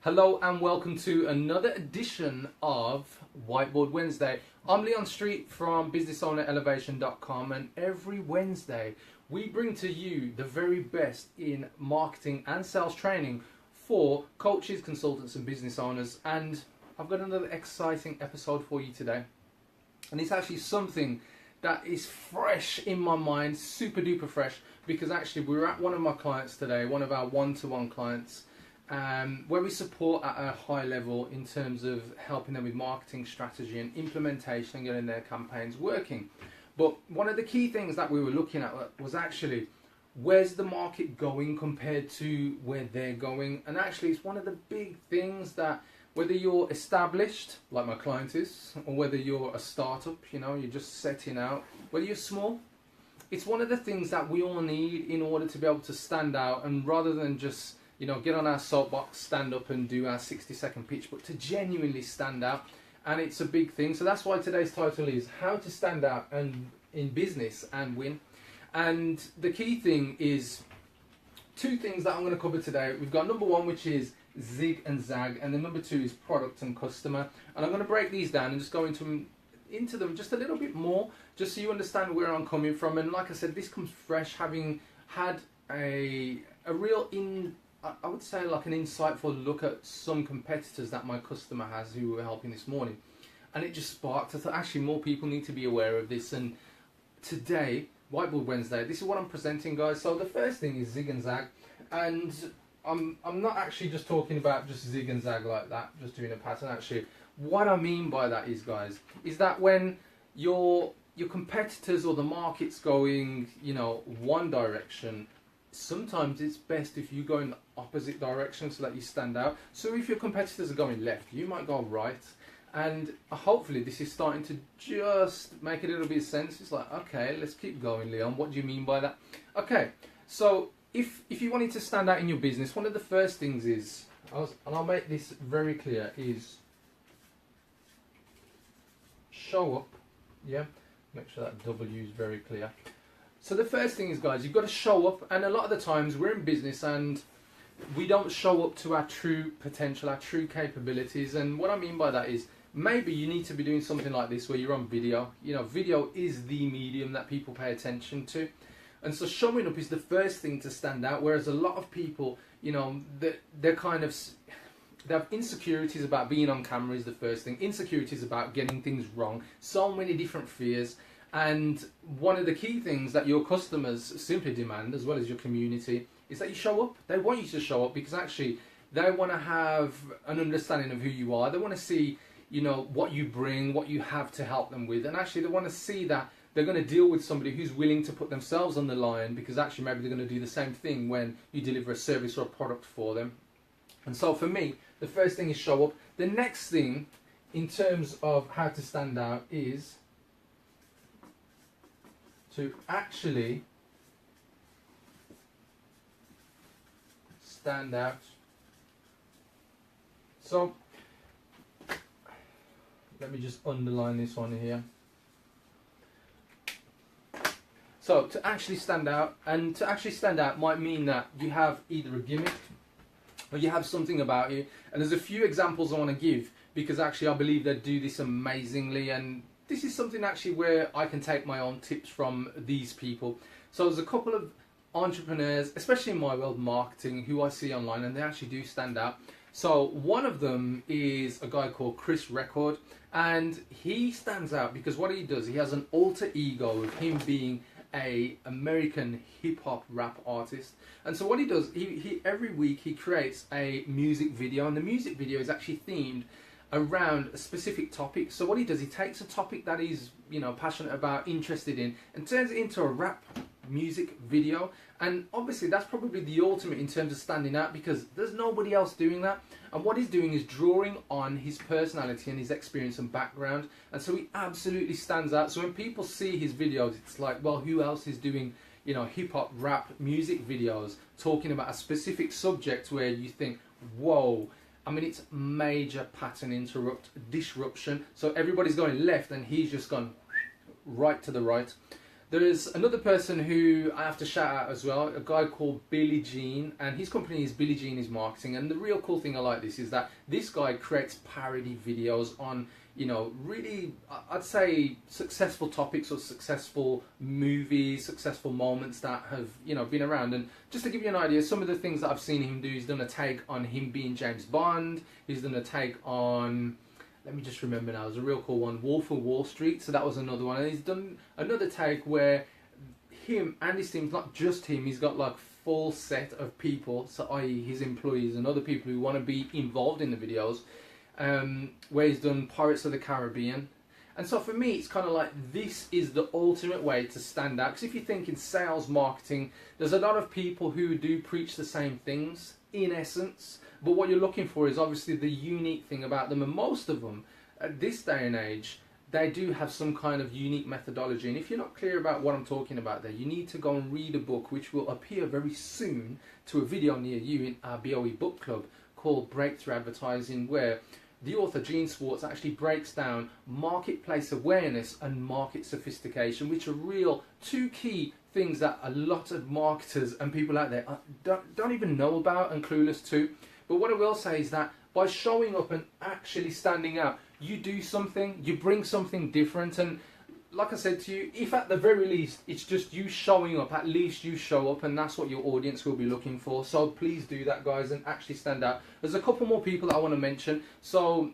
Hello and welcome to another edition of Whiteboard Wednesday. I'm Leon Street from businessownerelevation.com, and every Wednesday we bring to you the very best in marketing and sales training for coaches, consultants and business owners. And I've got another exciting episode for you today. And it's actually something that is fresh in my mind, super duper fresh, because actually we're at one of my clients today, one of our one-to-one clients, where we support at a high level in terms of helping them with marketing strategy and implementation and getting their campaigns working. But one of the key things that we were looking at was actually, where's the market going compared to where they're going? And actually it's one of the big things that, whether you're established, like my client is, or whether you're a startup, you're just setting out, whether you're small, it's one of the things that we all need in order to be able to stand out, and rather than just get on our soapbox, stand up and do our 60-second pitch, but to genuinely stand out. And it's a big thing. So that's why today's title is How to Stand Out and in Business and Win. And the key thing is two things that I'm going to cover today. We've got number one, which is Zig and Zag, and then number two is product and customer. And I'm going to break these down and just go into them just a little bit more, just so you understand where I'm coming from. And like I said, this comes fresh, having had a real I would say like an insightful look at some competitors that my customer has who we're helping this morning. And it just sparked. I thought actually more people need to be aware of this. And today, Whiteboard Wednesday, this is what I'm presenting, guys. So the first thing is Zig and Zag. And I'm not actually just talking about just Zig and Zag like that, just doing a pattern. Actually, what I mean by that is, guys, is that when your competitors or the market's going, one direction, sometimes it's best if you go in the opposite direction so that you stand out. So if your competitors are going left, you might go right. And hopefully this is starting to just make a little bit of sense. It's like, okay, let's keep going, Leon. What do you mean by that? Okay, so if you wanted to stand out in your business, one of the first things is, and I'll make this very clear, is show up. Yeah, make sure that W is very clear. So the first thing is, guys, you've got to show up. And a lot of the times we're in business and we don't show up to our true potential, our true capabilities. And what I mean by that is, maybe you need to be doing something like this where you're on video. Video is the medium that people pay attention to. And so showing up is the first thing to stand out. Whereas a lot of people, they're kind of, they have insecurities about being on camera is the first thing. Insecurities about getting things wrong. So many different fears. And one of the key things that your customers simply demand, as well as your community, is that you show up. They want you to show up because actually they want to have an understanding of who you are. They want to see, what you bring, what you have to help them with. And actually they want to see that they're going to deal with somebody who's willing to put themselves on the line, because actually maybe they're going to do the same thing when you deliver a service or a product for them. And so for me, the first thing is show up. The next thing in terms of how to stand out is to actually stand out. So let me just underline this one here. So to actually stand out, and to actually stand out might mean that you have either a gimmick or you have something about you. And there's a few examples I want to give, because actually I believe they do this amazingly, and this is something actually where I can take my own tips from these people. So there's a couple of entrepreneurs, especially in my world, marketing, who I see online, and they actually do stand out. So one of them is a guy called Chris Record, and he stands out because what he does, he has an alter ego of him being a American hip-hop rap artist. And so what he does, he every week he creates a music video, and the music video is actually themed around a specific topic. So what he does, he takes a topic that he's passionate about, interested in, and turns it into a rap music video. And obviously that's probably the ultimate in terms of standing out, because there's nobody else doing that. And what he's doing is drawing on his personality and his experience and background, and so he absolutely stands out. So when people see his videos, it's like, well, who else is doing hip-hop rap music videos talking about a specific subject where you think, whoa, I mean, it's major pattern disruption. So everybody's going left and he's just gone right to the right. There's another person who I have to shout out as well, a guy called Billy Jean, and his company is Billy Jean is Marketing. And the real cool thing I like this is that this guy creates parody videos on, you know, really, I'd say successful topics or successful movies, successful moments that have, you know, been around. And just to give you an idea, some of the things that I've seen him do, he's done a take on him being James Bond, he's done a take on, let me just remember now, it was a real cool one, Wolf of Wall Street, so that was another one. And he's done another take where him and his team, not just him, he's got like full set of people, so i.e. his employees and other people who want to be involved in the videos, where he's done Pirates of the Caribbean. And so for me, it's kind of like, this is the ultimate way to stand out. Because if you think in sales, marketing, there's a lot of people who do preach the same things, in essence. But what you're looking for is obviously the unique thing about them. And most of them, at this day and age, they do have some kind of unique methodology. And if you're not clear about what I'm talking about there, you need to go and read a book which will appear very soon to a video near you in our BOE book club called Breakthrough Advertising, where the author Gene Swartz actually breaks down marketplace awareness and market sophistication, which are real two key things that a lot of marketers and people out there don't even know about and clueless to. But what I will say is that by showing up and actually standing out, you do something, you bring something different. And like I said to you, if at the very least it's just you showing up, at least you show up, and that's what your audience will be looking for. So please do that, guys, and actually stand out. There's a couple more people that I want to mention. So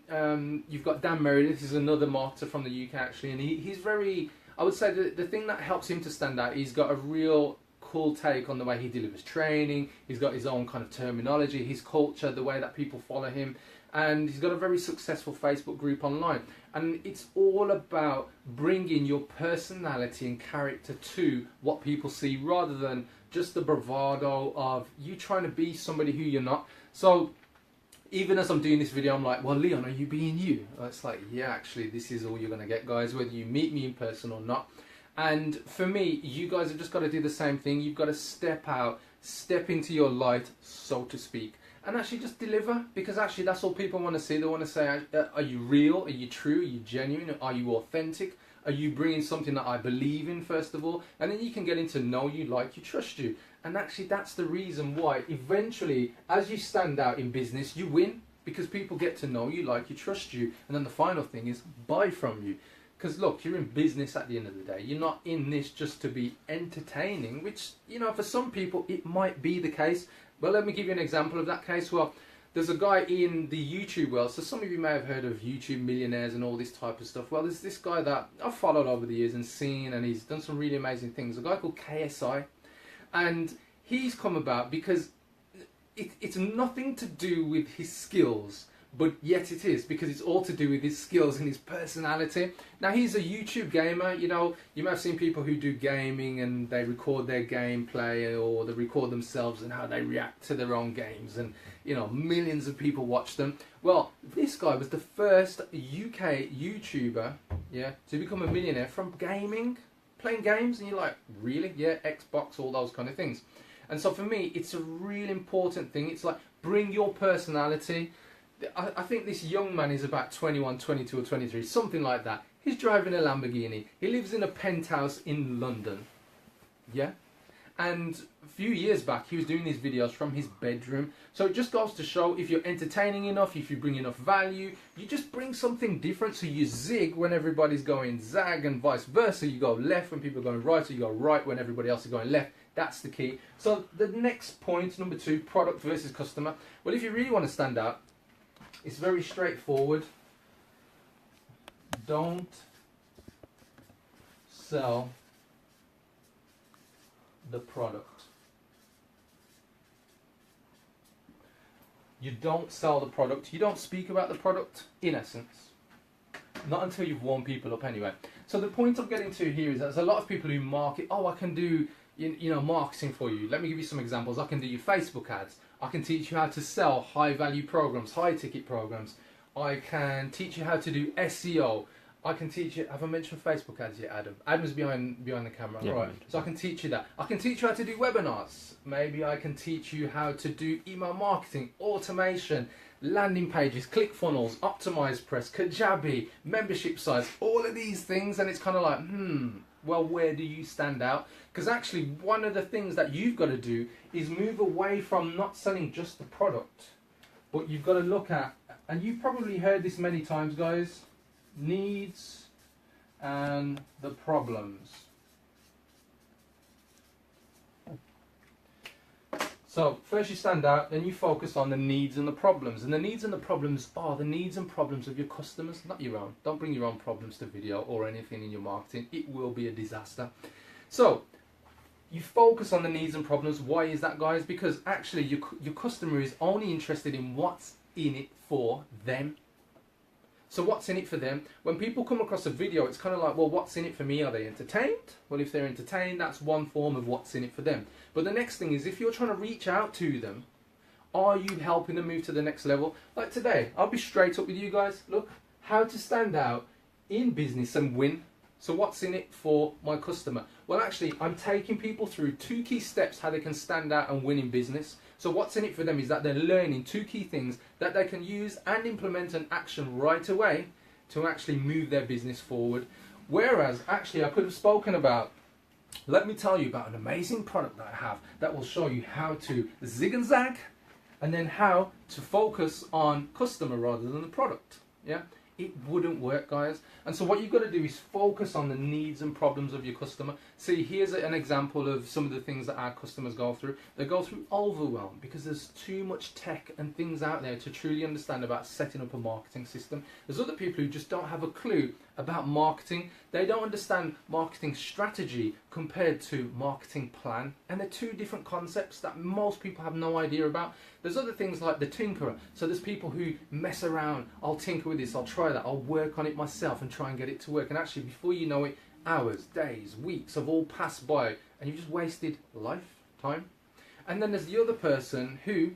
you've got Dan Meredith, he's another marketer from the UK actually, and he's very, I would say the thing that helps him to stand out, he's got a real cool take on the way he delivers training. He's got his own kind of terminology, his culture, the way that people follow him, and he's got a very successful Facebook group online. And it's all about bringing your personality and character to what people see, rather than just the bravado of you trying to be somebody who you're not. So even as I'm doing this video, I'm like, well, Leon, are you being you? It's like, yeah, actually, this is all you're going to get, guys, whether you meet me in person or not. And for me, you guys have just got to do the same thing. You've got to step out, step into your light, so to speak, and actually just deliver, because actually that's all people want to see. They want to say, are you real? Are you true? Are you genuine? Are you authentic? Are you bringing something that I believe in, first of all? And then you can get into know you, like you, trust you. And actually that's the reason why eventually, as you stand out in business, you win, because people get to know you, like you, trust you. And then the final thing is buy from you. Because look, you're in business at the end of the day. You're not in this just to be entertaining, which, you know, for some people it might be the case. But let me give you an example of that case. Well, there's a guy in the YouTube world. So some of you may have heard of YouTube millionaires and all this type of stuff. Well, there's this guy that I've followed over the years and seen, and he's done some really amazing things. A guy called KSI. And he's come about because it's nothing to do with his skills, but yet it is, because it's all to do with his skills and his personality. Now, he's a YouTube gamer. You know, you may have seen people who do gaming and they record their gameplay, or they record themselves and how they react to their own games, and, you know, millions of people watch them. Well, this guy was the first UK YouTuber, yeah, to become a millionaire from gaming, playing games. And you're like, really? Yeah, Xbox, all those kind of things. And so for me, it's a really important thing. It's like, bring your personality. I think this young man is about 21, 22 or 23, something like that. He's driving a Lamborghini. He lives in a penthouse in London. Yeah? And a few years back, he was doing these videos from his bedroom. So it just goes to show, if you're entertaining enough, if you bring enough value, you just bring something different. So you zig when everybody's going zag, and vice versa. You go left when people are going right, so you go right when everybody else is going left. That's the key. So the next point, number 2, product versus customer. Well, if you really want to stand out, it's very straightforward. Don't sell the product. You don't sell the product. You don't speak about the product, in essence. Not until you've warmed people up anyway. So the point I'm getting to here is that there's a lot of people who market, oh, I can do, you know, marketing for you. Let me give you some examples. I can do your Facebook ads. I can teach you how to sell high value programs, high ticket programs. I can teach you how to do SEO. I can teach you, have I mentioned Facebook ads yet, Adam? Adam's behind the camera, yeah, right. So I can teach you that. I can teach you how to do webinars. Maybe I can teach you how to do email marketing, automation, landing pages, ClickFunnels, Optimized Press, Kajabi, membership sites, all of these things. And it's kind of like, well, where do you stand out? Because actually, one of the things that you've got to do is move away from not selling just the product, but you've got to look at, and you've probably heard this many times, guys, needs and the problems. So first you stand out, then you focus on the needs and the problems. And the needs and the problems are the needs and problems of your customers, not your own. Don't bring your own problems to video or anything in your marketing. It will be a disaster. So you focus on the needs and problems. Why is that, guys? Because actually your customer is only interested in what's in it for them. So what's in it for them? When people come across a video, it's kind of like, well, what's in it for me? Are they entertained? Well, if they're entertained, that's one form of what's in it for them. But the next thing is, if you're trying to reach out to them, are you helping them move to the next level? Like today, I'll be straight up with you guys. Look, how to stand out in business and win. So what's in it for my customer? Well, actually, I'm taking people through 2 key steps how they can stand out and win in business. So what's in it for them is that they're learning 2 key things that they can use and implement an action right away to actually move their business forward. Whereas, actually, I could have spoken about, let me tell you about an amazing product that I have that will show you how to zig and zag, and then how to focus on customer rather than the product. Yeah, it wouldn't work, guys. And so what you've got to do is focus on the needs and problems of your customer. See, here's an example of some of the things that our customers go through. They go through overwhelm because there's too much tech and things out there to truly understand about setting up a marketing system. There's other people who just don't have a clue about marketing. They don't understand marketing strategy compared to marketing plan. And they're 2 different concepts that most people have no idea about. There's other things like the tinkerer. So there's people who mess around. I'll tinker with this, I'll try that, I'll work on it myself and try and get it to work. And actually, before you know it, hours, days, weeks have all passed by and you've just wasted lifetime. And then there's the other person who,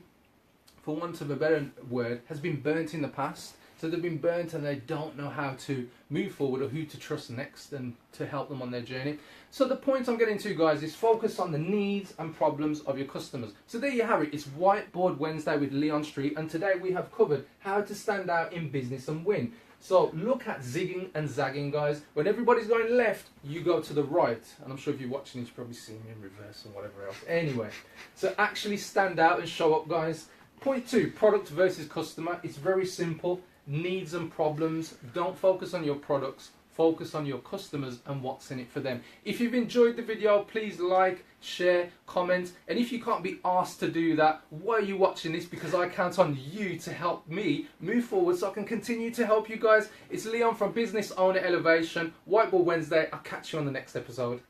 for want of a better word, has been burnt in the past. So they've been burnt and they don't know how to move forward or who to trust next and to help them on their journey. So the point I'm getting to, guys, is focus on the needs and problems of your customers. So there you have it. It's Whiteboard Wednesday with Leon Street, and today we have covered how to stand out in business and win. So look at zigging and zagging, guys. When everybody's going left, you go to the right. And I'm sure if you're watching this, you've probably seen me in reverse and whatever else. Anyway, so actually stand out and show up, guys. Point 2, product versus customer. It's very simple. Needs and problems. Don't focus on your products. Focus on your customers and what's in it for them. If you've enjoyed the video, please like, share, comment. And if you can't be asked to do that, why are you watching this? Because I count on you to help me move forward so I can continue to help you guys. It's Leon from Business Owner Elevation, Whiteboard Wednesday. I'll catch you on the next episode.